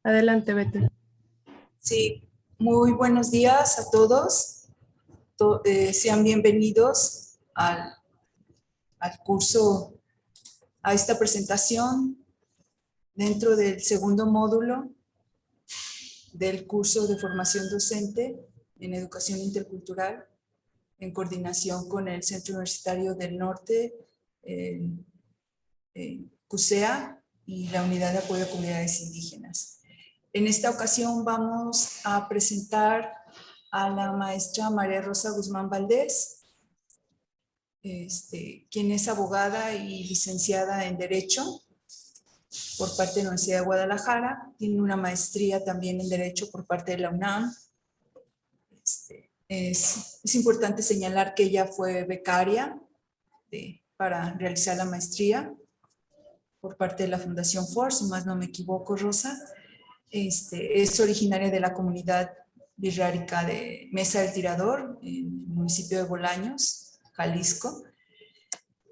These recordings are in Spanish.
Adelante, Betty. Sí, muy buenos días a todos. Sean bienvenidos al curso, a esta presentación dentro del segundo módulo del curso de formación docente en educación intercultural en coordinación con el Centro Universitario del Norte, CUSEA y la Unidad de Apoyo a Comunidades Indígenas. En esta ocasión vamos a presentar a la maestra María Rosa Guzmán Valdés, quien es abogada y licenciada en Derecho por parte de la Universidad de Guadalajara. Tiene una maestría también en Derecho por parte de la UNAM. Es importante señalar que ella fue becaria para realizar la maestría por parte de la Fundación FORCE, si más no me equivoco, Rosa. Es originaria de la comunidad birrárica de Mesa del Tirador, en el municipio de Bolaños, Jalisco.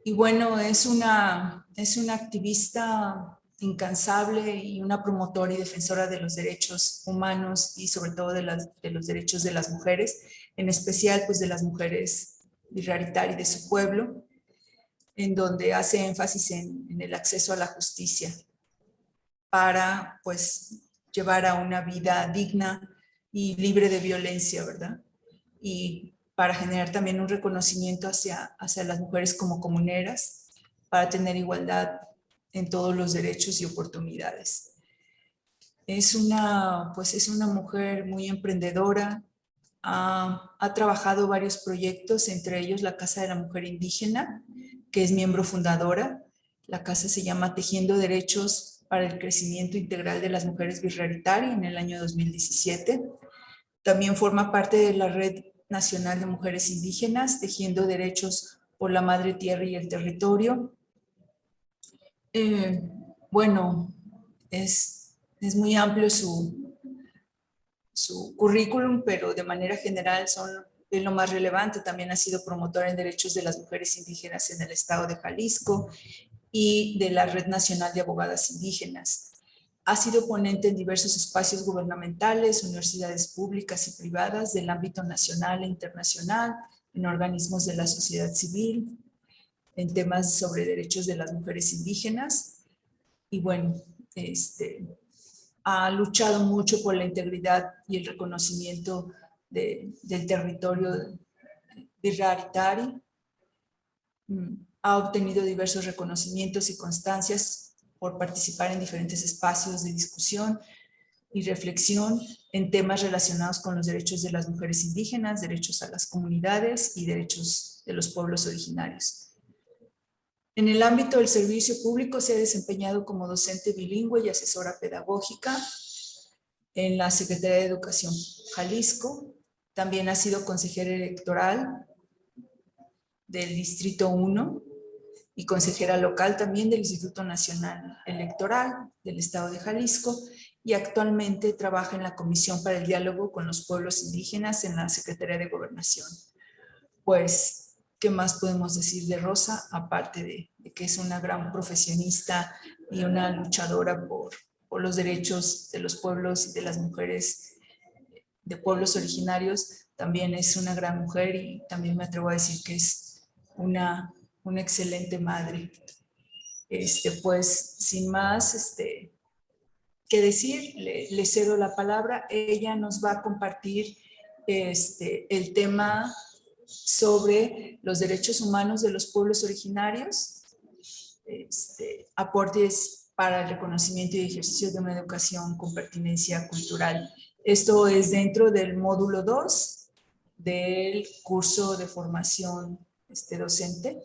Y bueno, es una activista incansable y una promotora y defensora de los derechos humanos y sobre todo de los derechos de las mujeres, en especial pues de las mujeres birraritari de su pueblo, en donde hace énfasis en el acceso a la justicia para pues llevar a una vida digna y libre de violencia, ¿verdad? Y para generar también un reconocimiento hacia las mujeres como comuneras, para tener igualdad en todos los derechos y oportunidades. Es una mujer muy emprendedora, ha trabajado varios proyectos, entre ellos la Casa de la Mujer Indígena, que es miembro fundadora. La casa se llama Tejiendo Derechos para el Crecimiento Integral de las Mujeres Birraritari en el año 2017. También forma parte de la Red Nacional de Mujeres Indígenas, Tejiendo Derechos por la Madre Tierra y el Territorio. Bueno, es muy amplio su currículum, pero de manera general es lo más relevante. También ha sido promotora en derechos de las mujeres indígenas en el estado de Jalisco y de la Red Nacional de Abogadas Indígenas. Ha sido ponente en diversos espacios gubernamentales, universidades públicas y privadas del ámbito nacional e internacional, en organismos de la sociedad civil, en temas sobre derechos de las mujeres indígenas. Y bueno, ha luchado mucho por la integridad y el reconocimiento del territorio birraritari. Ha obtenido diversos reconocimientos y constancias por participar en diferentes espacios de discusión y reflexión en temas relacionados con los derechos de las mujeres indígenas, derechos a las comunidades y derechos de los pueblos originarios. En el ámbito del servicio público se ha desempeñado como docente bilingüe y asesora pedagógica en la Secretaría de Educación Jalisco. También ha sido consejera electoral del Distrito 1 y consejera local también del Instituto Nacional Electoral del Estado de Jalisco, y actualmente trabaja en la Comisión para el Diálogo con los Pueblos Indígenas en la Secretaría de Gobernación. Pues, ¿qué más podemos decir de Rosa? Aparte de que es una gran profesionista y una luchadora por los derechos de los pueblos y de las mujeres de pueblos originarios, también es una gran mujer y también me atrevo a decir que es una excelente madre. Pues sin más que decir, le cedo la palabra. Ella nos va a compartir el tema sobre los derechos humanos de los pueblos originarios, aportes para el reconocimiento y ejercicio de una educación con pertinencia cultural. Esto es dentro del módulo 2 del curso de formación docente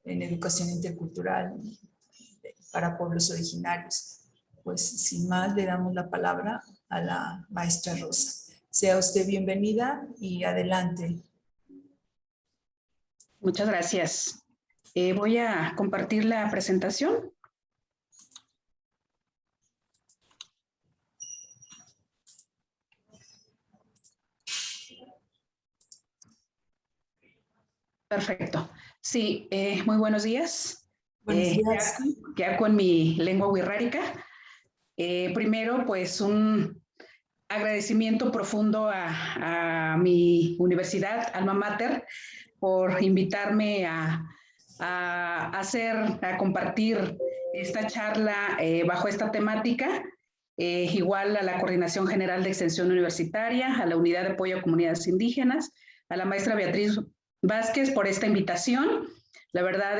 en educación intercultural para pueblos originarios. Pues sin más, le damos la palabra a la maestra Rosa. Sea usted bienvenida y adelante. Muchas gracias. Voy a compartir la presentación. Perfecto. Sí, muy buenos días. Buenos días. Ya con mi lengua wixárika. Primero, pues un agradecimiento profundo a mi universidad, Alma Mater, por invitarme a compartir esta charla bajo esta temática. Igual a la Coordinación General de Extensión Universitaria, a la Unidad de Apoyo a Comunidades Indígenas, a la maestra Beatriz Vázquez por esta invitación. La verdad,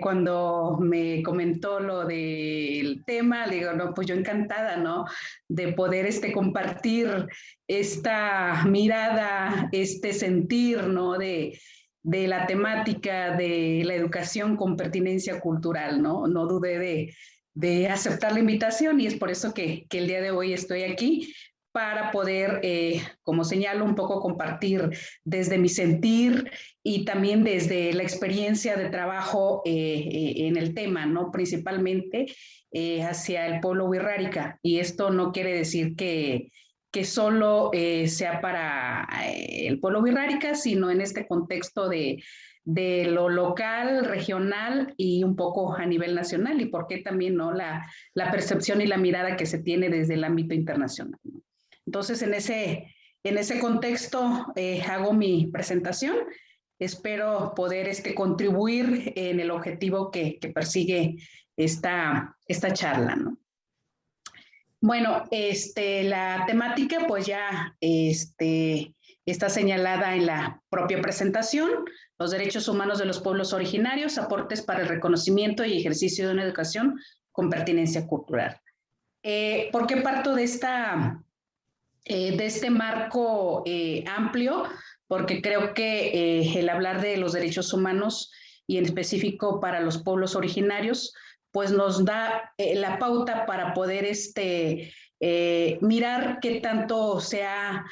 cuando me comentó lo del tema, le digo, no, pues yo encantada, ¿no? De poder compartir esta mirada, este sentir, ¿no? De la temática de la educación con pertinencia cultural, ¿no? No dudé de aceptar la invitación y es por eso que el día de hoy estoy aquí para poder, como señalo, un poco compartir desde mi sentir y también desde la experiencia de trabajo en el tema, ¿no? Principalmente hacia el pueblo wixárika. Y esto no quiere decir que solo sea para el pueblo wixárika, sino en este contexto de lo local, regional y un poco a nivel nacional, y por qué también, ¿no? La percepción y la mirada que se tiene desde el ámbito internacional, ¿no? Entonces, en ese contexto hago mi presentación. Espero poder contribuir en el objetivo que persigue esta charla, ¿no? Bueno, la temática pues ya está señalada en la propia presentación: los derechos humanos de los pueblos originarios, aportes para el reconocimiento y ejercicio de una educación con pertinencia cultural. ¿Por qué parto de este marco amplio? Porque creo que el hablar de los derechos humanos y en específico para los pueblos originarios, pues nos da la pauta para poder mirar qué tanto se ha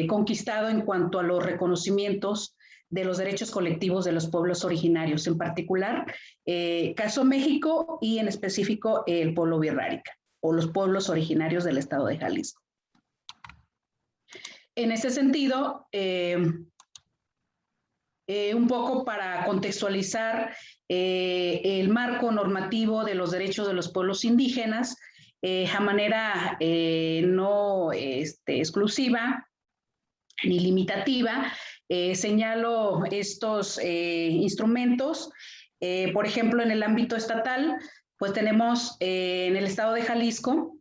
conquistado en cuanto a los reconocimientos de los derechos colectivos de los pueblos originarios, en particular caso México y en específico el pueblo wixárika o los pueblos originarios del estado de Jalisco. En ese sentido, un poco para contextualizar el marco normativo de los derechos de los pueblos indígenas, a manera no exclusiva ni limitativa, señalo estos instrumentos. Por ejemplo, en el ámbito estatal, pues tenemos en el estado de Jalisco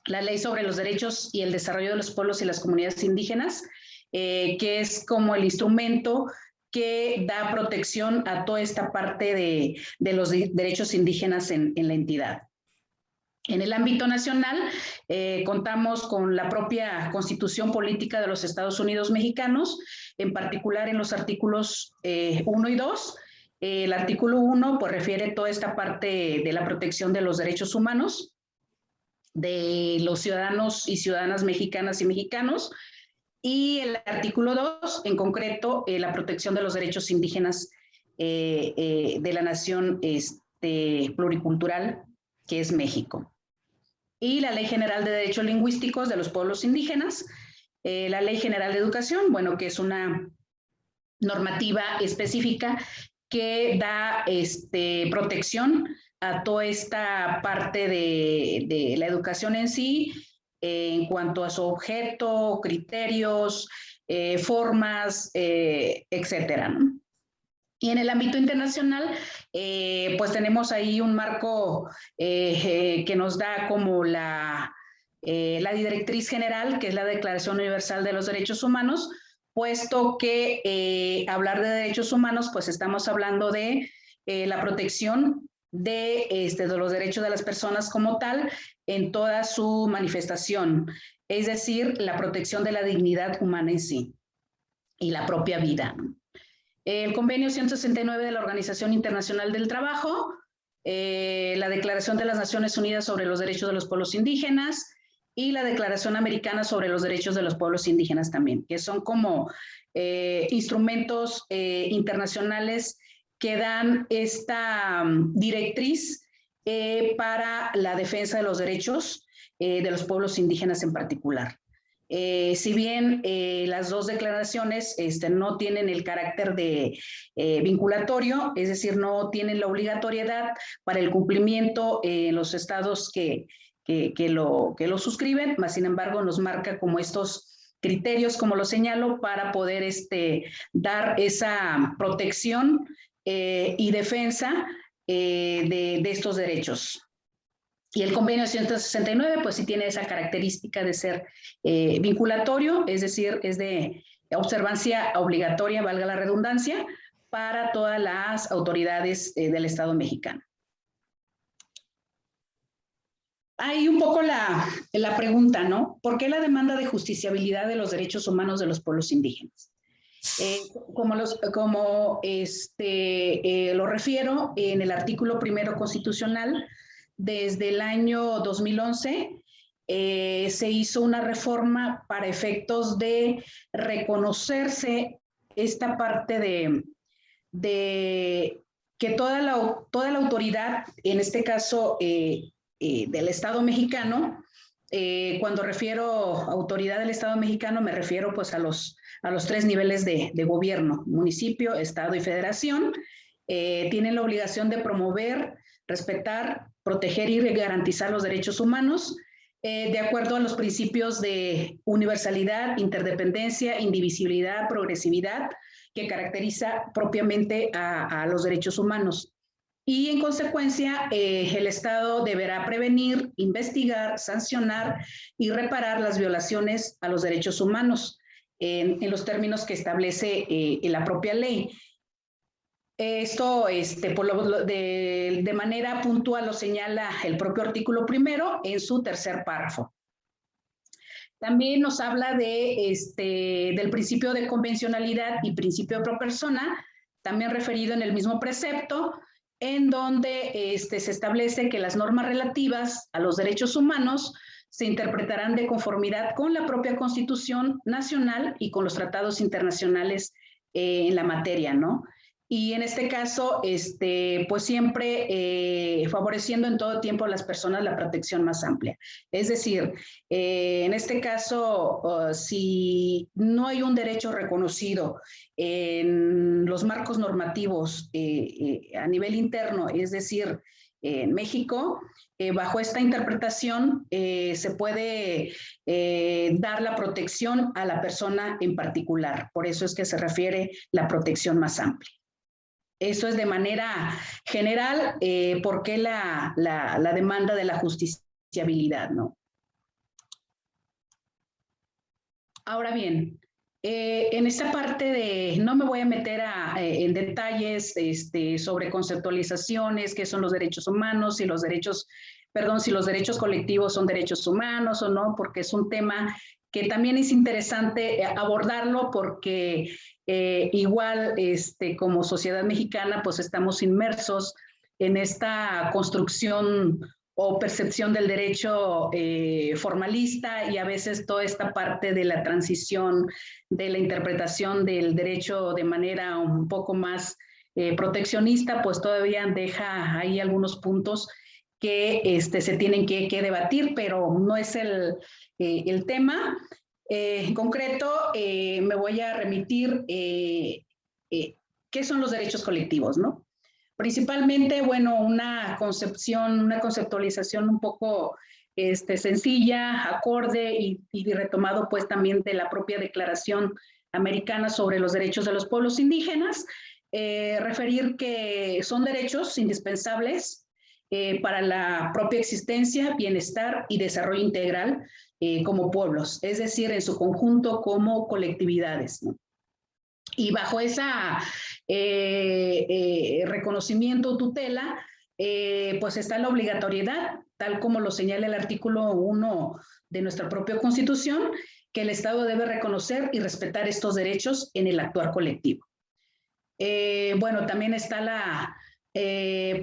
la Ley sobre los Derechos y el Desarrollo de los Pueblos y las Comunidades Indígenas, que es como el instrumento que da protección a toda esta parte de los derechos indígenas en la entidad. En el ámbito nacional, contamos con la propia Constitución Política de los Estados Unidos Mexicanos, en particular en los artículos 1 y 2. El artículo 1 pues, refiere toda esta parte de la protección de los derechos humanos de los ciudadanos y ciudadanas mexicanas y mexicanos, y el artículo 2, en concreto, la protección de los derechos indígenas de la nación pluricultural que es México. Y la Ley General de Derechos Lingüísticos de los Pueblos Indígenas, la Ley General de Educación, bueno, que es una normativa específica que da protección a toda esta parte de la educación en sí, en cuanto a su objeto, criterios, formas, etcétera, ¿no? Y en el ámbito internacional, pues tenemos ahí un marco que nos da como la directriz general, que es la Declaración Universal de los Derechos Humanos, puesto que hablar de derechos humanos, pues estamos hablando de la protección de los derechos de las personas como tal en toda su manifestación, es decir, la protección de la dignidad humana en sí y la propia vida, ¿no? El convenio 169 de la Organización Internacional del Trabajo, la Declaración de las Naciones Unidas sobre los Derechos de los Pueblos Indígenas y la Declaración Americana sobre los Derechos de los Pueblos Indígenas también, que son como instrumentos internacionales que dan esta directriz para la defensa de los derechos de los pueblos indígenas en particular. Si bien las dos declaraciones no tienen el carácter de vinculatorio, es decir, no tienen la obligatoriedad para el cumplimiento en los estados que lo suscriben, mas sin embargo nos marca como estos criterios, como lo señalo, para poder dar esa protección y defensa de estos derechos. Y el convenio 169, pues sí tiene esa característica de ser vinculatorio, es decir, es de observancia obligatoria, valga la redundancia, para todas las autoridades del Estado mexicano. Hay un poco la pregunta, ¿no? ¿Por qué la demanda de justiciabilidad de los derechos humanos de los pueblos indígenas? Como lo refiero en el artículo 1 constitucional, desde el año 2011 se hizo una reforma para efectos de reconocerse esta parte de que toda la autoridad, en este caso del Estado mexicano, cuando refiero a autoridad del Estado mexicano me refiero pues a los 3 niveles de gobierno, municipio, Estado y Federación, tienen la obligación de promover, respetar, proteger y garantizar los derechos humanos de acuerdo a los principios de universalidad, interdependencia, indivisibilidad, progresividad que caracteriza propiamente a los derechos humanos. Y en consecuencia, el Estado deberá prevenir, investigar, sancionar y reparar las violaciones a los derechos humanos en los términos que establece la propia ley. Esto de manera puntual lo señala el propio artículo 1 en su 3er párrafo. También nos habla del principio de convencionalidad y principio de pro persona, también referido en el mismo precepto, en donde se establece que las normas relativas a los derechos humanos se interpretarán de conformidad con la propia Constitución Nacional y con los tratados internacionales en la materia, ¿no? Y en este caso, pues siempre favoreciendo en todo tiempo a las personas la protección más amplia. Es decir, en este caso, si no hay un derecho reconocido en los marcos normativos a nivel interno, es decir, en México, bajo esta interpretación se puede dar la protección a la persona en particular. Por eso es que se refiere la protección más amplia. Eso es de manera general, ¿por qué la demanda de la justiciabilidad, ¿no? Ahora bien, en esta parte no me voy a meter en detalles sobre conceptualizaciones, qué son los derechos humanos, si los derechos colectivos son derechos humanos o no, porque es un tema que también es interesante abordarlo porque igual como sociedad mexicana pues estamos inmersos en esta construcción o percepción del derecho formalista y a veces toda esta parte de la transición, de la interpretación del derecho de manera un poco más proteccionista, pues todavía deja ahí algunos puntos que se tienen que debatir, pero no es el tema. En concreto, me voy a remitir qué son los derechos colectivos, ¿no? Principalmente, bueno, una conceptualización un poco sencilla, acorde y retomado pues también de la propia Declaración Americana sobre los Derechos de los Pueblos Indígenas, referir que son derechos indispensables para la propia existencia, bienestar y desarrollo integral como pueblos, es decir, en su conjunto como colectividades, ¿no? Y bajo esa reconocimiento o tutela, pues está la obligatoriedad, tal como lo señala el artículo 1 de nuestra propia Constitución, que el Estado debe reconocer y respetar estos derechos en el actuar colectivo. Bueno, también está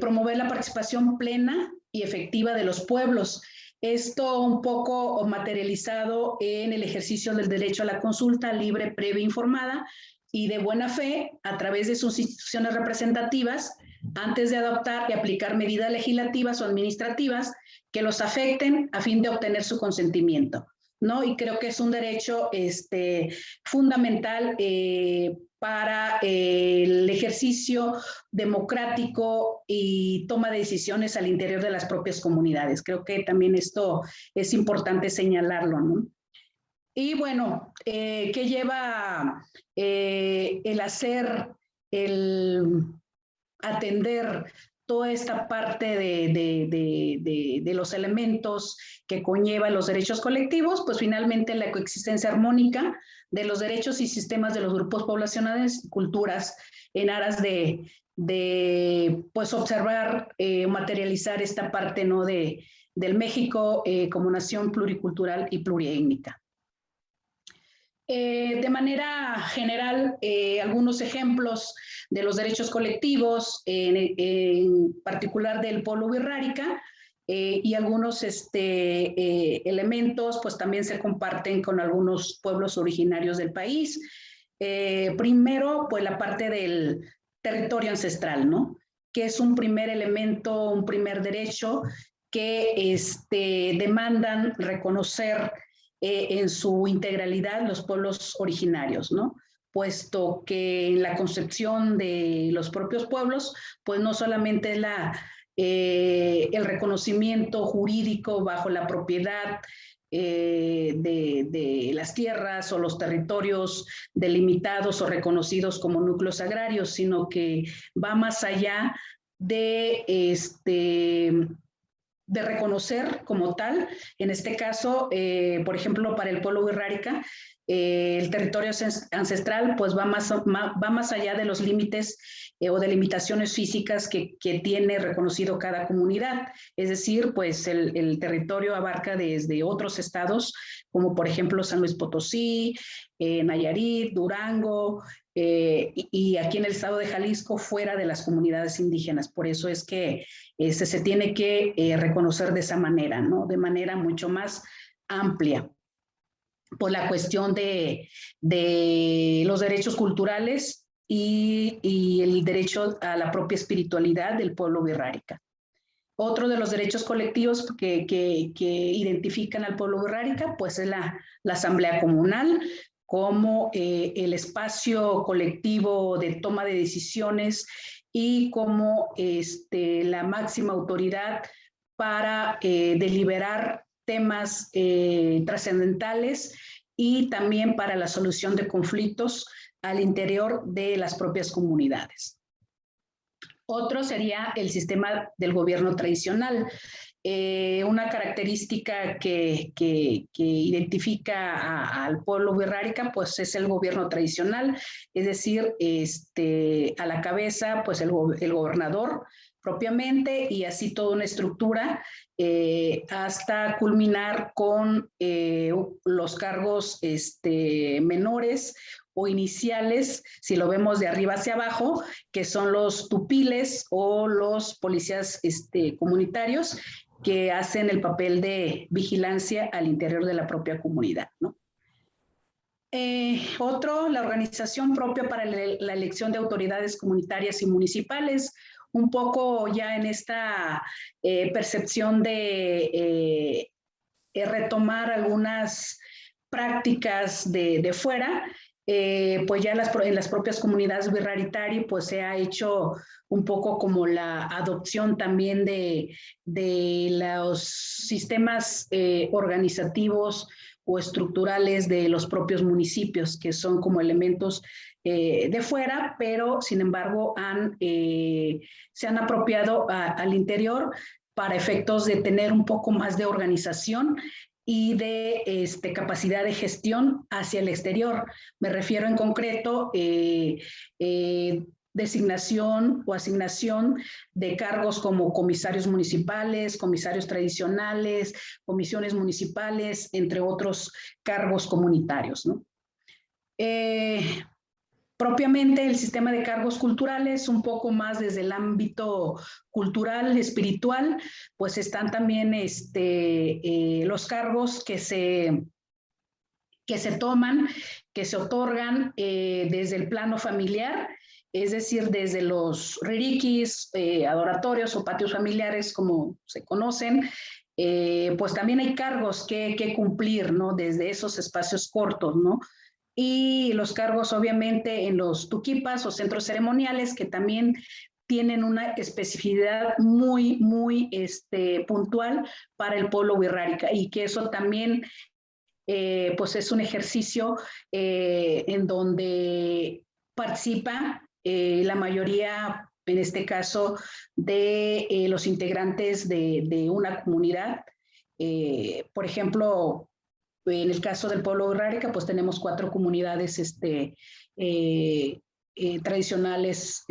promover la participación plena y efectiva de los pueblos. Esto un poco materializado en el ejercicio del derecho a la consulta libre, previa e informada y de buena fe a través de sus instituciones representativas antes de adoptar y aplicar medidas legislativas o administrativas que los afecten a fin de obtener su consentimiento. ¿no? Y creo que es un derecho fundamental para el ejercicio democrático y toma de decisiones al interior de las propias comunidades. Creo que también esto es importante señalarlo, ¿no? Y bueno, ¿qué lleva el hacer, el atender toda esta parte de los elementos que conllevan los derechos colectivos? Pues finalmente la coexistencia armónica de los derechos y sistemas de los grupos poblacionales y culturas en aras de pues observar, materializar esta parte, ¿no?, del México como nación pluricultural y pluriétnica. De manera general, algunos ejemplos de los derechos colectivos, en particular del pueblo wixárika, y algunos elementos pues también se comparten con algunos pueblos originarios del país. Primero, pues la parte del territorio ancestral, ¿no?, que es un primer elemento, un primer derecho que demandan reconocer en su integralidad los pueblos originarios, ¿no?, puesto que en la concepción de los propios pueblos, pues no solamente es el reconocimiento jurídico bajo la propiedad de las tierras o los territorios delimitados o reconocidos como núcleos agrarios, sino que va más allá de reconocer como tal, en este caso, por ejemplo, para el pueblo wixárika, el territorio ancestral pues va más allá de los límites o delimitaciones físicas que tiene reconocido cada comunidad. Es decir, pues el territorio abarca desde otros estados, como por ejemplo San Luis Potosí, Nayarit, Durango, y aquí en el estado de Jalisco, fuera de las comunidades indígenas. Por eso es que se tiene que reconocer de esa manera, ¿no?, de manera mucho más amplia, por la cuestión de los derechos culturales y el derecho a la propia espiritualidad del pueblo wixárika. Otro de los derechos colectivos que identifican al pueblo wixárika pues es la asamblea comunal, como el espacio colectivo de toma de decisiones y como la máxima autoridad para deliberar temas trascendentales y también para la solución de conflictos al interior de las propias comunidades. Otro sería el sistema del gobierno tradicional. Una característica que identifica al pueblo wixárika pues es el gobierno tradicional, es decir, a la cabeza pues el gobernador propiamente, y así toda una estructura hasta culminar con los cargos menores o iniciales, si lo vemos de arriba hacia abajo, que son los tupiles o los policías comunitarios, que hacen el papel de vigilancia al interior de la propia comunidad, ¿no? Otro, la organización propia para la elección de autoridades comunitarias y municipales, un poco ya en esta percepción de retomar algunas prácticas de fuera, pues ya en las propias comunidades wixárika pues se ha hecho un poco como la adopción también de los sistemas organizativos o estructurales de los propios municipios, que son como elementos de fuera, pero sin embargo se han apropiado al interior para efectos de tener un poco más de organización y de capacidad de gestión hacia el exterior. Me refiero en concreto designación o asignación de cargos como comisarios municipales, comisarios tradicionales, comisiones municipales, entre otros cargos comunitarios, ¿no? Propiamente el sistema de cargos culturales, un poco más desde el ámbito cultural, espiritual, pues están también los cargos que se toman, que se otorgan desde el plano familiar, es decir, desde los ririquis, adoratorios o patios familiares, como se conocen, pues también hay cargos que cumplir, ¿no? Desde esos espacios cortos, ¿no? Y los cargos obviamente en los tuquipas o centros ceremoniales que también tienen una especificidad muy puntual para el pueblo wixárika y que eso también pues es un ejercicio en donde participa la mayoría, en este caso, de los integrantes de una comunidad. Por ejemplo, en el caso del pueblo wixárika, pues tenemos 4 comunidades tradicionales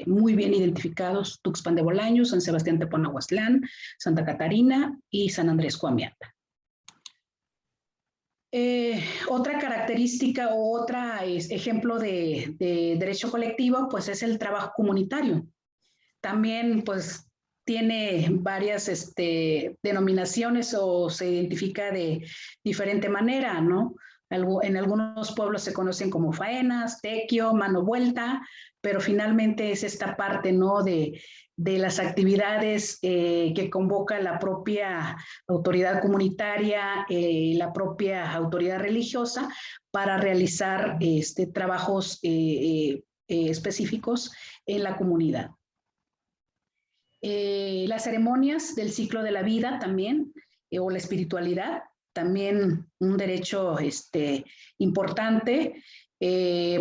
muy bien identificados: Tuxpan de Bolaños, San Sebastián Teponahuatlán, Santa Catarina y San Andrés Coamiata. Otra característica o otro ejemplo de derecho colectivo, pues es el trabajo comunitario. También, pues, tiene varias denominaciones o se identifica de diferente manera, ¿no? En algunos pueblos se conocen como faenas, tequio, mano vuelta, pero finalmente es esta parte, ¿no? De las actividades que convoca la propia autoridad comunitaria, la propia autoridad religiosa para realizar trabajos específicos en la comunidad. Las ceremonias del ciclo de la vida también, o la espiritualidad, también un derecho importante,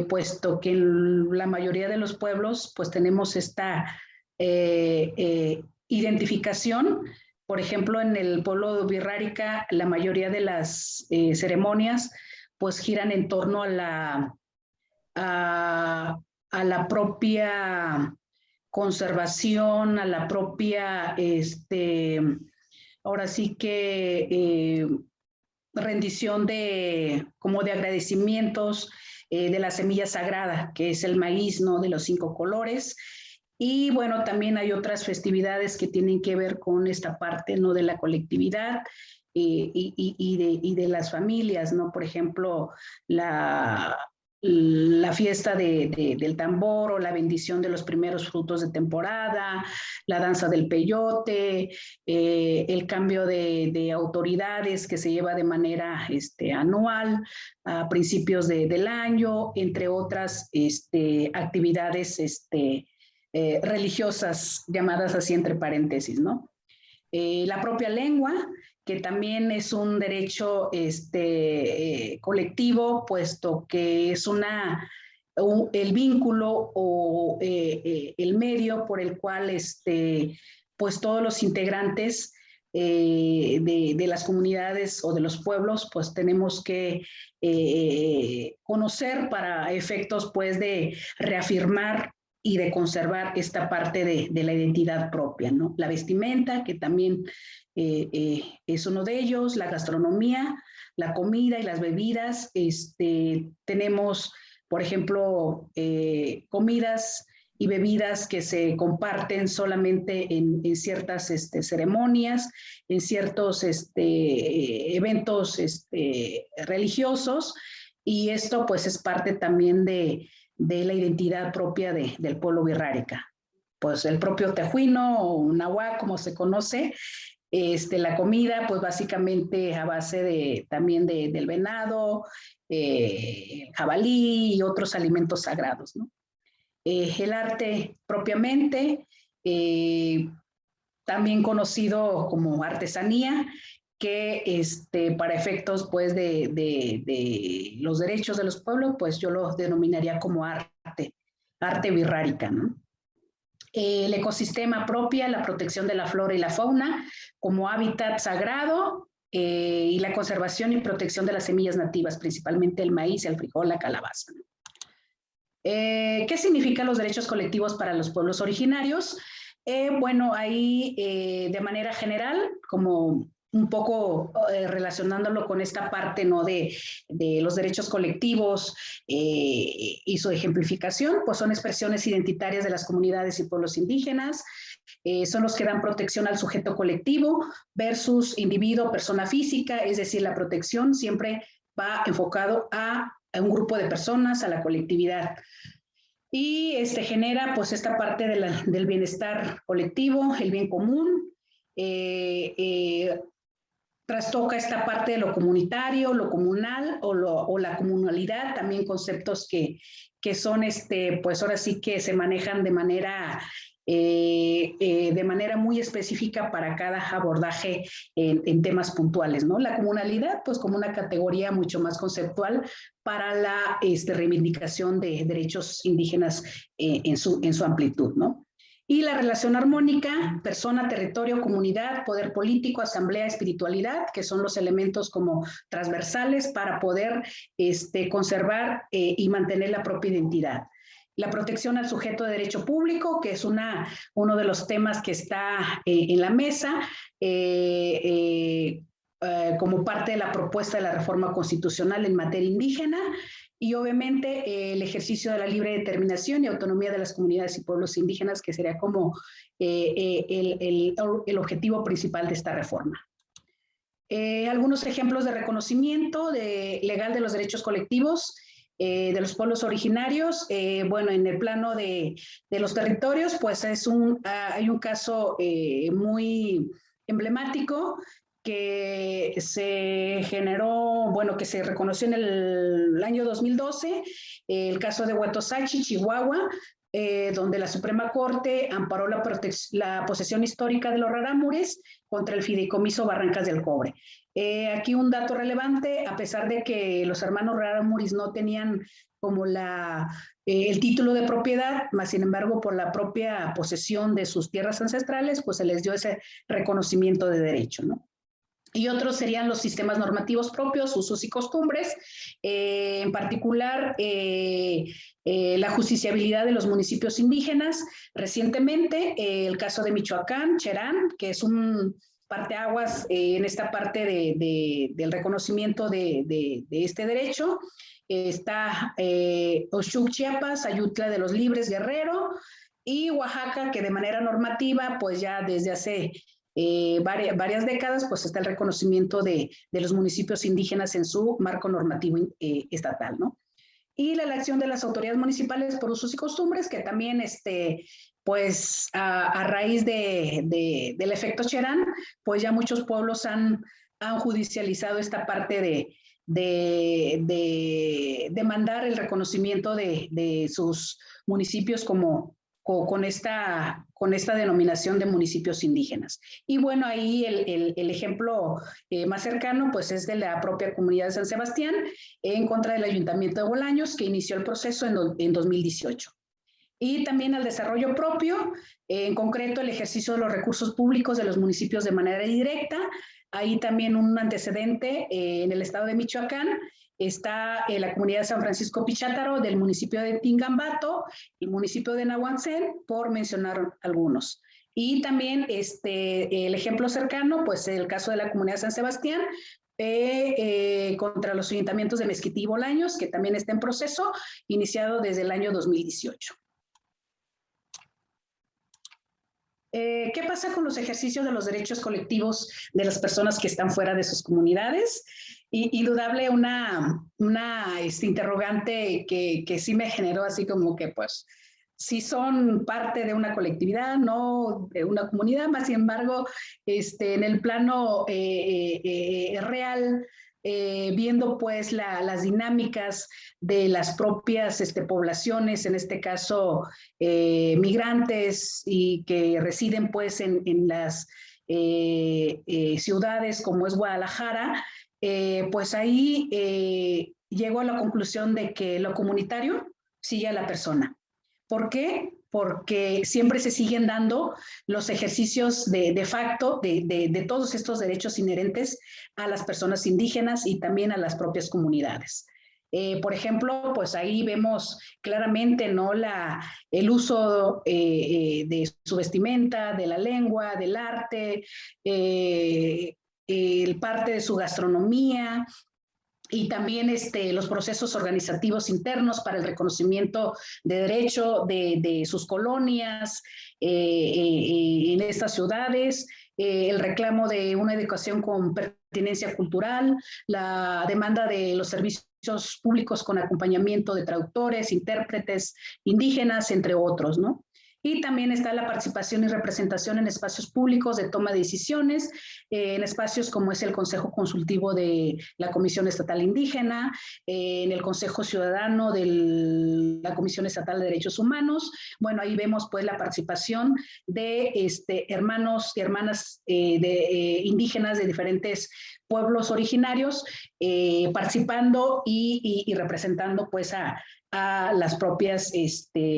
puesto que en la mayoría de los pueblos pues tenemos esta identificación. Por ejemplo, en el pueblo wixárika la mayoría de las ceremonias pues giran en torno a la propia conservación, a la propia, ahora sí que rendición como de agradecimientos de la semilla sagrada, que es el maíz, ¿no? De los 5 colores. Y bueno, también hay otras festividades que tienen que ver con esta parte, ¿no? De la colectividad y de las familias, ¿no? Por ejemplo, la fiesta del tambor o la bendición de los primeros frutos de temporada, la danza del peyote, el cambio de autoridades que se lleva de manera anual a principios del año, entre otras actividades religiosas, llamadas así entre paréntesis, ¿no? La propia lengua, que también es un derecho colectivo, puesto que es el vínculo o el medio por el cual pues todos los integrantes de las comunidades o de los pueblos pues tenemos que conocer para efectos pues de reafirmar y de conservar esta parte de la identidad propia, ¿no? La vestimenta, que también es uno de ellos, la gastronomía, la comida y las bebidas. Tenemos, por ejemplo, comidas y bebidas que se comparten solamente en ciertas ceremonias, en ciertos eventos religiosos, y esto pues es parte también de la identidad propia del pueblo wixárika. Pues el propio tejuino o nahuá, como se conoce, la comida, pues básicamente a base también del venado, jabalí y otros alimentos sagrados, ¿no? El arte propiamente, también conocido como artesanía, que para efectos pues de los derechos de los pueblos, pues yo lo denominaría como arte wixárika, ¿no? El ecosistema propia, la protección de la flora y la fauna como hábitat sagrado, y la conservación y protección de las semillas nativas, principalmente el maíz, el frijol, la calabaza. ¿Qué significan los derechos colectivos para los pueblos originarios? Bueno, ahí de manera general, como un poco relacionándolo con esta parte, ¿no? de los derechos colectivos y su ejemplificación, pues son expresiones identitarias de las comunidades y pueblos indígenas, son los que dan protección al sujeto colectivo versus individuo, persona física, es decir, la protección siempre va enfocado a un grupo de personas, a la colectividad. Y genera pues esta parte del bienestar colectivo, el bien común, trastoca esta parte de lo comunitario, lo comunal o la comunalidad, también conceptos que son, pues ahora sí que se manejan de manera muy específica para cada abordaje en temas puntuales, ¿no? La comunalidad, pues como una categoría mucho más conceptual para la reivindicación de derechos indígenas en su amplitud, ¿no? Y la relación armónica, persona, territorio, comunidad, poder político, asamblea, espiritualidad, que son los elementos como transversales para poder conservar y mantener la propia identidad. La protección al sujeto de derecho público, que es uno de los temas que está en la mesa, como parte de la propuesta de la reforma constitucional en materia indígena, y obviamente el ejercicio de la libre determinación y autonomía de las comunidades y pueblos indígenas, que sería como el objetivo principal de esta reforma. Algunos ejemplos de reconocimiento legal de los derechos colectivos de los pueblos originarios. Bueno, en el plano de los territorios, pues hay un caso muy emblemático que se generó, bueno, que se reconoció en el año 2012, el caso de Huetosachi, Chihuahua, donde la Suprema Corte amparó la posesión histórica de los rarámures contra el fideicomiso Barrancas del Cobre. Aquí un dato relevante, a pesar de que los hermanos rarámuris no tenían como el título de propiedad, más sin embargo por la propia posesión de sus tierras ancestrales, pues se les dio ese reconocimiento de derecho, ¿no? Y otros serían los sistemas normativos propios, usos y costumbres, en particular la justiciabilidad de los municipios indígenas. Recientemente, el caso de Michoacán, Cherán, que es un parteaguas en esta parte del reconocimiento de este derecho. Está Oshuk, Chiapas, Ayutla de los Libres, Guerrero, y Oaxaca, que de manera normativa, pues ya desde hace varias décadas, pues está el reconocimiento de los municipios indígenas en su marco normativo estatal, ¿no? Y la elección de las autoridades municipales por usos y costumbres, que también, pues a raíz del efecto Cherán, pues ya muchos pueblos han judicializado esta parte de demandar el reconocimiento de sus municipios con esta denominación de municipios indígenas. Y bueno, ahí el ejemplo más cercano pues es de la propia comunidad de San Sebastián en contra del Ayuntamiento de Bolaños, que inició el proceso en 2018. Y también al desarrollo propio, en concreto el ejercicio de los recursos públicos de los municipios de manera directa. Ahí también un antecedente en el estado de Michoacán. Está la comunidad de San Francisco Pichátaro, del municipio de Tingambato, el municipio de Nahuancén, por mencionar algunos. Y también el ejemplo cercano, pues el caso de la comunidad de San Sebastián, contra los ayuntamientos de Mezquití y Bolaños, que también está en proceso, iniciado desde el año 2018. ¿Qué pasa con los ejercicios de los derechos colectivos de las personas que están fuera de sus comunidades? Indudable una interrogante que sí me generó así como que pues si son parte de una colectividad, no de una comunidad, más sin embargo en el plano real, viendo pues las dinámicas de las propias poblaciones, en este caso migrantes y que residen pues en las ciudades como es Guadalajara, pues ahí llego a la conclusión de que lo comunitario sigue a la persona. ¿Por qué? Porque siempre se siguen dando los ejercicios de facto de todos estos derechos inherentes a las personas indígenas y también a las propias comunidades. Por ejemplo, pues ahí vemos claramente, ¿no?, el uso de su vestimenta, de la lengua, del arte, parte de su gastronomía, y también los procesos organizativos internos para el reconocimiento de derecho de sus colonias en estas ciudades, el reclamo de una educación con pertinencia cultural, la demanda de los servicios públicos con acompañamiento de traductores, intérpretes indígenas, entre otros, ¿no? Y también está la participación y representación en espacios públicos de toma de decisiones, en espacios como es el Consejo Consultivo de la Comisión Estatal Indígena, en el Consejo Ciudadano de la Comisión Estatal de Derechos Humanos. Bueno, ahí vemos pues la participación de hermanos y hermanas indígenas de diferentes pueblos originarios, participando y representando pues a las propias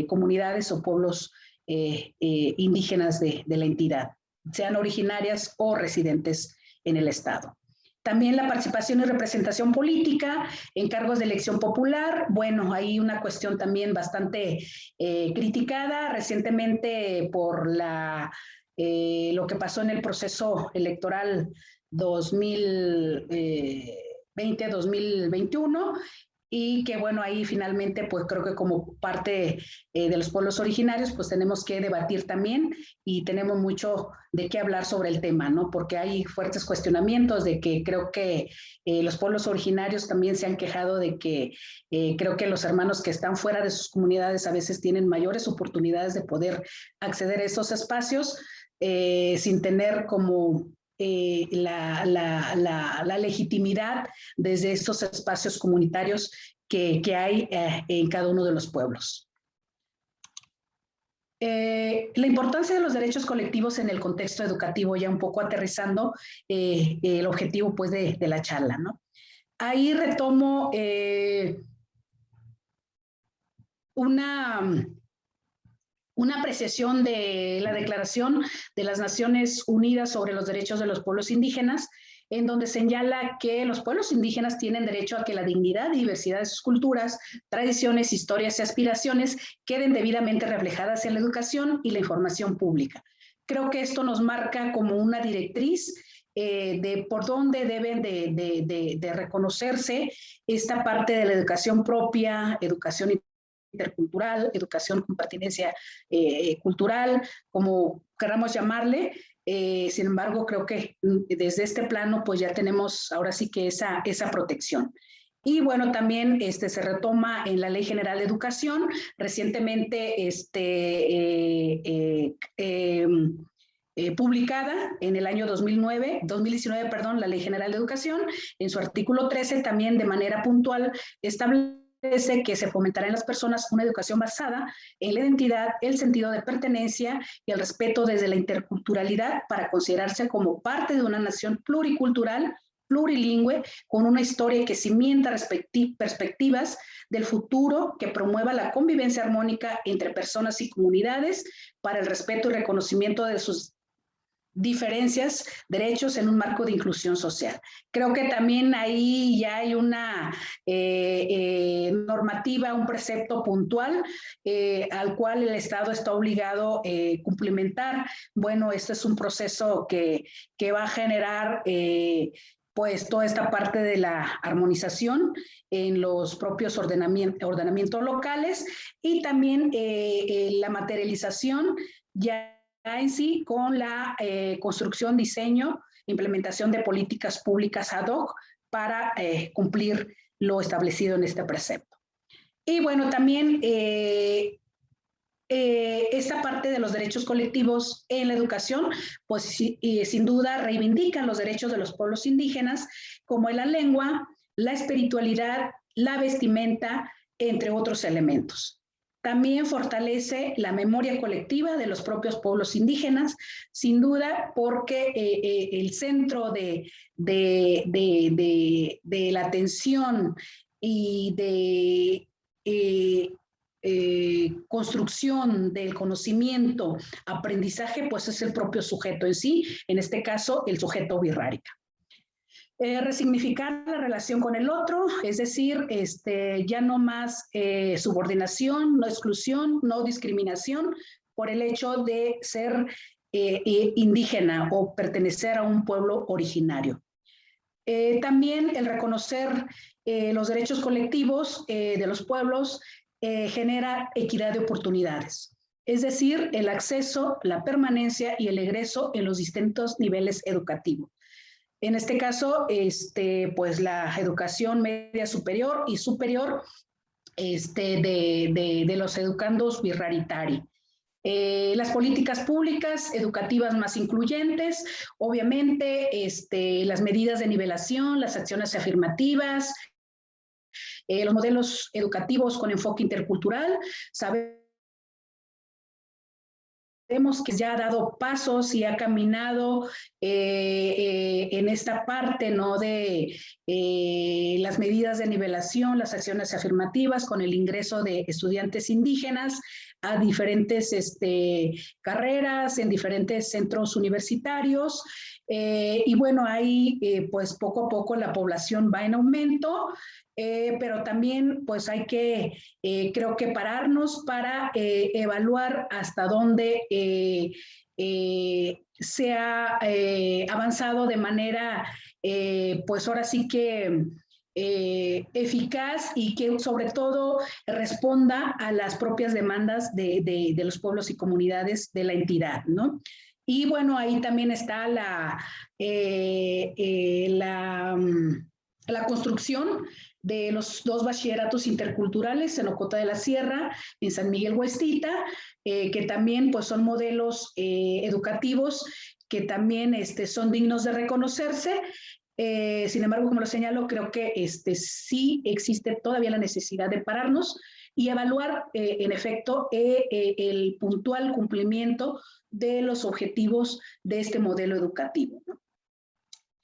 comunidades o pueblos indígenas de la entidad, sean originarias o residentes en el Estado. También la participación y representación política en cargos de elección popular. Bueno, hay una cuestión también bastante criticada recientemente por lo que pasó en el proceso electoral 2020-2021, y que bueno, ahí finalmente pues creo que como parte de los pueblos originarios pues tenemos que debatir también y tenemos mucho de qué hablar sobre el tema, ¿no? Porque hay fuertes cuestionamientos de que creo que los pueblos originarios también se han quejado de que creo que los hermanos que están fuera de sus comunidades a veces tienen mayores oportunidades de poder acceder a esos espacios sin tener como la legitimidad desde estos espacios comunitarios que hay en cada uno de los pueblos. La importancia de los derechos colectivos en el contexto educativo, ya un poco aterrizando el objetivo pues de la charla, ¿no? Ahí retomo una apreciación de la Declaración de las Naciones Unidas sobre los Derechos de los Pueblos Indígenas, en donde señala que los pueblos indígenas tienen derecho a que la dignidad y diversidad de sus culturas, tradiciones, historias y aspiraciones queden debidamente reflejadas en la educación y la información pública. Creo que esto nos marca como una directriz de por dónde deben de reconocerse esta parte de la educación propia, educación intercultural, educación con pertinencia cultural, como queramos llamarle. Sin embargo, creo que desde este plano pues ya tenemos ahora sí que esa protección. Y bueno, también se retoma en la Ley General de Educación, recientemente publicada en el año 2019, la Ley General de Educación, en su artículo 13 también de manera puntual establece que se fomentará en las personas una educación basada en la identidad, el sentido de pertenencia y el respeto desde la interculturalidad para considerarse como parte de una nación pluricultural, plurilingüe, con una historia que cimienta perspectivas del futuro, que promueva la convivencia armónica entre personas y comunidades para el respeto y reconocimiento de sus diferencias, derechos en un marco de inclusión social. Creo que también ahí ya hay una normativa, un precepto puntual al cual el Estado está obligado a cumplimentar. Bueno, este es un proceso que va a generar pues toda esta parte de la armonización en los propios ordenamientos locales y también la materialización ya en sí con la construcción, diseño, implementación de políticas públicas ad hoc para cumplir lo establecido en este precepto. Y bueno, también esta parte de los derechos colectivos en la educación, pues sin duda reivindican los derechos de los pueblos indígenas, como en la lengua, la espiritualidad, la vestimenta, entre otros elementos. También fortalece la memoria colectiva de los propios pueblos indígenas, sin duda, porque el centro de la atención y de construcción del conocimiento, aprendizaje, pues es el propio sujeto en sí, en este caso el sujeto birrárica. Resignificar la relación con el otro, es decir, ya no más subordinación, no exclusión, no discriminación por el hecho de ser indígena o pertenecer a un pueblo originario. También el reconocer los derechos colectivos de los pueblos genera equidad de oportunidades, es decir, el acceso, la permanencia y el egreso en los distintos niveles educativos. En este caso, pues la educación media superior y superior de los educandos birraritari. Las políticas públicas educativas más incluyentes, obviamente las medidas de nivelación, las acciones afirmativas, los modelos educativos con enfoque intercultural. Sabemos que ya ha dado pasos y ha caminado en esta parte, ¿no?, de las medidas de nivelación, las acciones afirmativas con el ingreso de estudiantes indígenas a diferentes carreras en diferentes centros universitarios. Y bueno, ahí pues poco a poco la población va en aumento. Pero también pues hay que, creo que pararnos para evaluar hasta dónde se ha avanzado de manera, pues ahora sí que eficaz y que sobre todo responda a las propias demandas de los pueblos y comunidades de la entidad, ¿no? Y bueno, ahí también está la construcción de los 2 bachilleratos interculturales en Ocota de la Sierra, en San Miguel Huestita, que también pues, son modelos educativos que también son dignos de reconocerse. Sin embargo, como lo señalo, creo que sí existe todavía la necesidad de pararnos y evaluar, en efecto, el puntual cumplimiento de los objetivos de este modelo educativo, ¿no?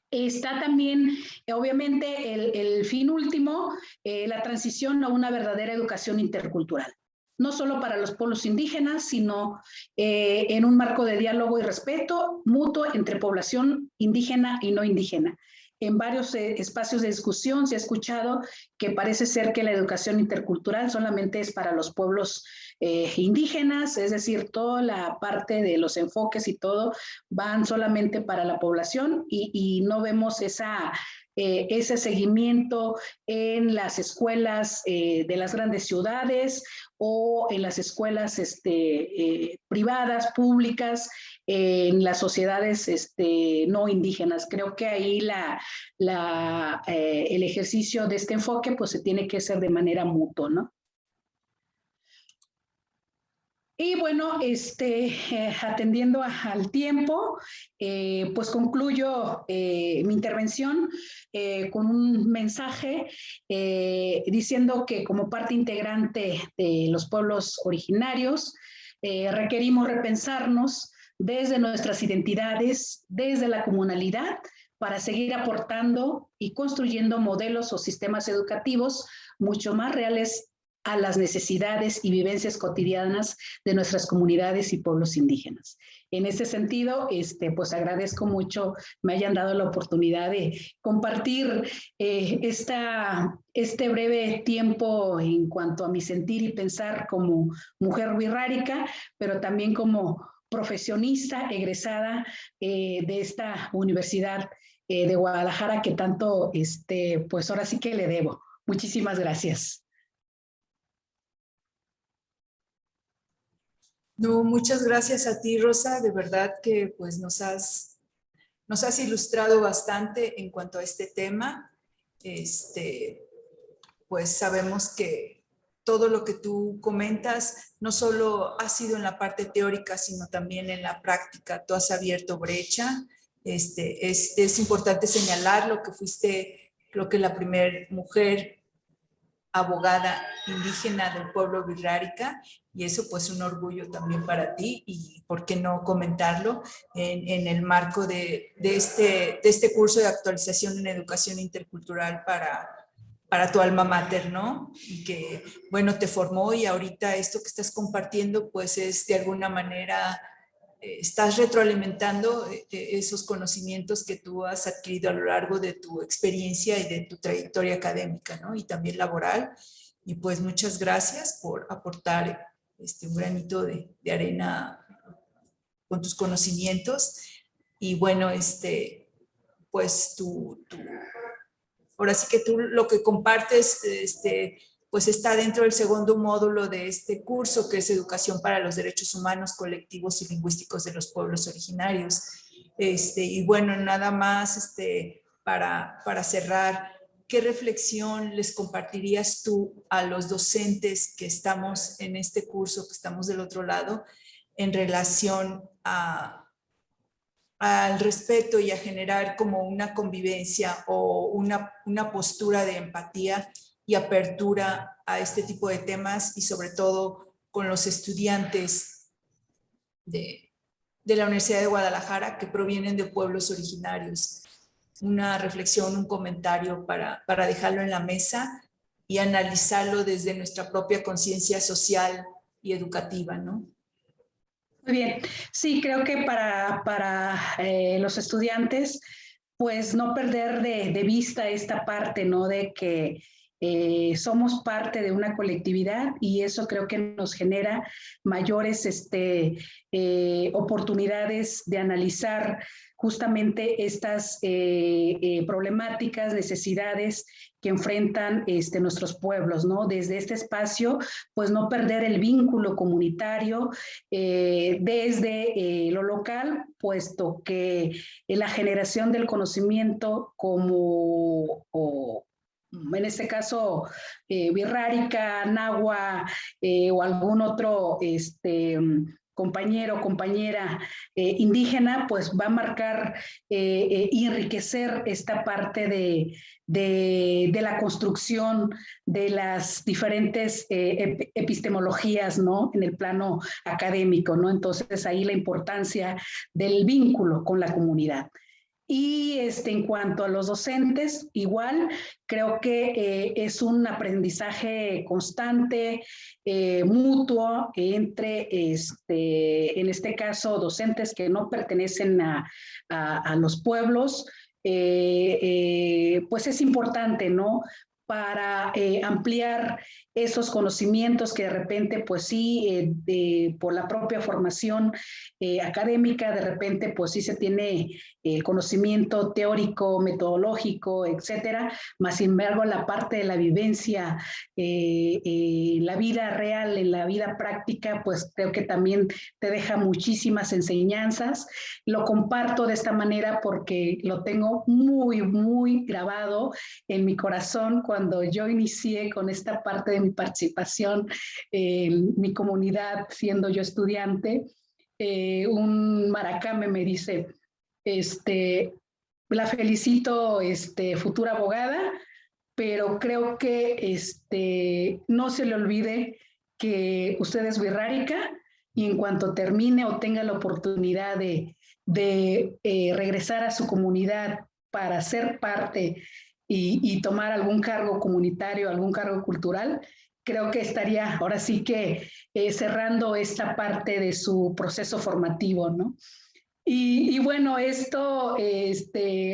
Está también, obviamente, el fin último, la transición a una verdadera educación intercultural. No solo para los pueblos indígenas, sino en un marco de diálogo y respeto mutuo entre población indígena y no indígena. En varios espacios de discusión se ha escuchado que parece ser que la educación intercultural solamente es para los pueblos indígenas, es decir, toda la parte de los enfoques y todo van solamente para la población y no vemos ese seguimiento en las escuelas de las grandes ciudades o en las escuelas privadas, públicas, en las sociedades no indígenas. Creo que ahí el ejercicio de este enfoque pues se tiene que hacer de manera mutua, ¿no? Y bueno, atendiendo al tiempo, pues concluyo mi intervención con un mensaje diciendo que como parte integrante de los pueblos originarios, requerimos repensarnos desde nuestras identidades, desde la comunalidad, para seguir aportando y construyendo modelos o sistemas educativos mucho más reales a las necesidades y vivencias cotidianas de nuestras comunidades y pueblos indígenas. En ese sentido, pues agradezco mucho me hayan dado la oportunidad de compartir este breve tiempo en cuanto a mi sentir y pensar como mujer wixárika, pero también como profesionista egresada de esta universidad de Guadalajara que tanto, pues ahora sí que le debo. Muchísimas gracias. No, muchas gracias a ti, Rosa. De verdad que pues nos has ilustrado bastante en cuanto a este tema. Pues sabemos que todo lo que tú comentas no solo ha sido en la parte teórica, sino también en la práctica. Tú has abierto brecha. Es importante señalarlo que fuiste, creo que la primera mujer abogada indígena del pueblo wixárika, y eso pues un orgullo también para ti, y por qué no comentarlo en el marco de este curso de actualización en educación intercultural para tu alma mater, ¿no? Y que, bueno, te formó, y ahorita esto que estás compartiendo pues es de alguna manera estás retroalimentando esos conocimientos que tú has adquirido a lo largo de tu experiencia y de tu trayectoria académica, ¿no? Y también laboral. Y pues muchas gracias por aportar un granito de arena con tus conocimientos. Y bueno, pues ahora sí que tú lo que compartes, pues está dentro del segundo módulo de este curso, que es Educación para los Derechos Humanos, Colectivos y Lingüísticos de los Pueblos Originarios. Y bueno, nada más para cerrar, ¿qué reflexión les compartirías tú a los docentes que estamos en este curso, que estamos del otro lado, en relación al respeto y a generar como una convivencia o una postura de empatía y apertura a este tipo de temas, y sobre todo con los estudiantes de la Universidad de Guadalajara que provienen de pueblos originarios. Una reflexión, un comentario para dejarlo en la mesa y analizarlo desde nuestra propia conciencia social y educativa, ¿no? Muy bien, sí, creo que para los estudiantes, pues no perder de vista esta parte, ¿no? De que somos parte de una colectividad, y eso creo que nos genera mayores oportunidades de analizar justamente estas problemáticas, necesidades que enfrentan nuestros pueblos, ¿no? Desde este espacio, pues no perder el vínculo comunitario desde lo local, puesto que la generación del conocimiento como en este caso birrárica, náhuatl o algún otro compañero o compañera indígena, pues va a marcar y enriquecer esta parte de la construcción de las diferentes epistemologías, ¿no? En el plano académico, ¿no? Entonces ahí la importancia del vínculo con la comunidad. Y en cuanto a los docentes, igual creo que es un aprendizaje constante, mutuo, entre, en este caso, docentes que no pertenecen a los pueblos, pues es importante, ¿no? Para ampliar esos conocimientos que de repente, pues sí, por la propia formación académica, de repente, pues sí se tiene el conocimiento teórico, metodológico, etcétera, más sin embargo la parte de la vivencia, la vida real, en la vida práctica, pues creo que también te deja muchísimas enseñanzas. Lo comparto de esta manera porque lo tengo muy, muy grabado en mi corazón cuando yo inicié con esta parte de mi participación en mi comunidad siendo yo estudiante. Un maracame me dice, la felicito, futura abogada, pero creo que no se le olvide que usted es birrárica, y en cuanto termine o tenga la oportunidad de regresar a su comunidad para ser parte y tomar algún cargo comunitario, algún cargo cultural, creo que estaría ahora sí que cerrando esta parte de su proceso formativo, ¿no? Y bueno, esto,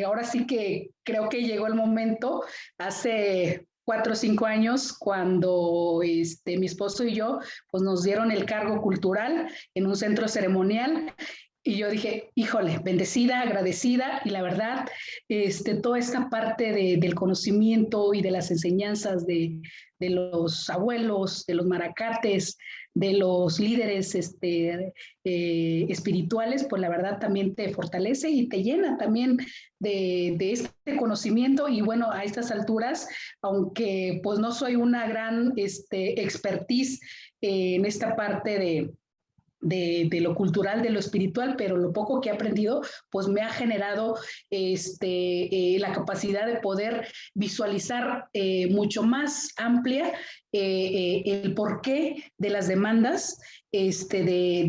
ahora sí que creo que llegó el momento, hace 4 o 5 años, cuando mi esposo y yo, pues nos dieron el cargo cultural en un centro ceremonial, y yo dije, híjole, bendecida, agradecida, y la verdad, toda esta parte del conocimiento y de las enseñanzas de los abuelos, de los maracates, de los líderes espirituales, pues la verdad también te fortalece y te llena también de este conocimiento. Y bueno, a estas alturas, aunque pues no soy una gran expertise en esta parte de lo cultural, de lo espiritual, pero lo poco que he aprendido, pues me ha generado la capacidad de poder visualizar mucho más amplia el porqué de las demandas del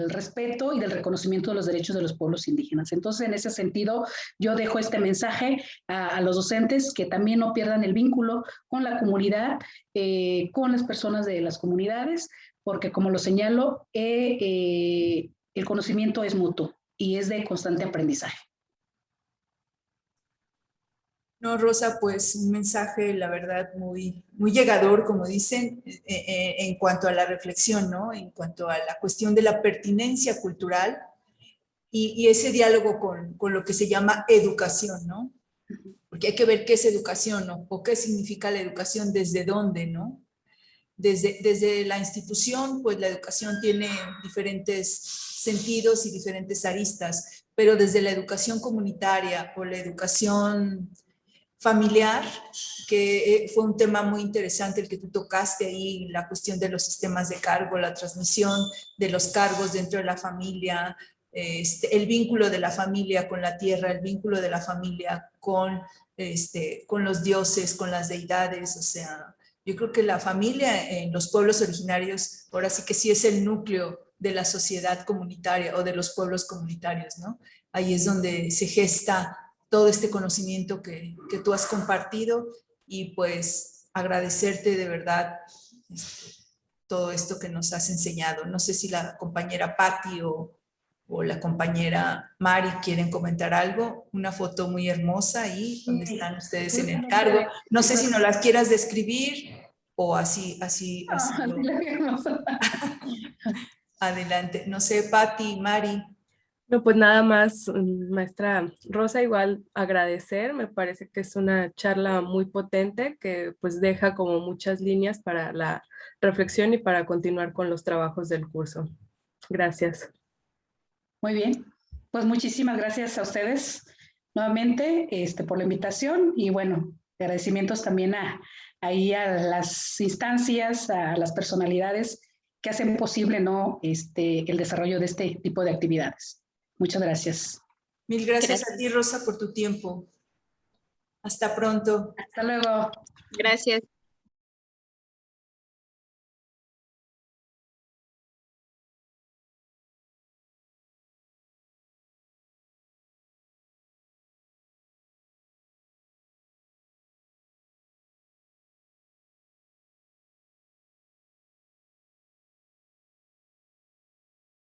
respeto y del reconocimiento de los derechos de los pueblos indígenas. Entonces, en ese sentido, yo dejo este mensaje a los docentes, que también no pierdan el vínculo con la comunidad, con las personas de las comunidades, porque como lo señalo, el conocimiento es mutuo y es de constante aprendizaje. No, Rosa, pues un mensaje, la verdad, muy, muy llegador, como dicen, en cuanto a la reflexión, ¿no? En cuanto a la cuestión de la pertinencia cultural y ese diálogo con lo que se llama educación, ¿no? Porque hay que ver qué es educación, ¿no? O qué significa la educación, desde dónde, ¿no? Desde la institución, pues la educación tiene diferentes sentidos y diferentes aristas, pero desde la educación comunitaria o la educación familiar, que fue un tema muy interesante el que tú tocaste ahí, la cuestión de los sistemas de cargo, la transmisión de los cargos dentro de la familia, el vínculo de la familia con la tierra, el vínculo de la familia con los dioses, con las deidades. O sea, yo creo que la familia en los pueblos originarios, ahora sí que sí es el núcleo de la sociedad comunitaria o de los pueblos comunitarios, ¿no? Ahí es donde se gesta todo este conocimiento que tú has compartido, y pues agradecerte de verdad todo esto que nos has enseñado. No sé si la compañera Patti o la compañera Mari quieren comentar algo. Una foto muy hermosa ahí, donde están ustedes en el cargo. No sé si nos las quieras describir o así. Adelante. No sé, Patti, Mari. No, pues nada más, maestra Rosa, igual agradecer. Me parece que es una charla muy potente que pues deja como muchas líneas para la reflexión y para continuar con los trabajos del curso. Gracias. Muy bien, pues muchísimas gracias a ustedes nuevamente por la invitación, y bueno, agradecimientos también ahí a las instancias, a las personalidades que hacen posible, ¿no? El desarrollo de este tipo de actividades. Muchas gracias. Mil gracias a ti, Rosa, por tu tiempo. Hasta pronto. Hasta luego. Gracias.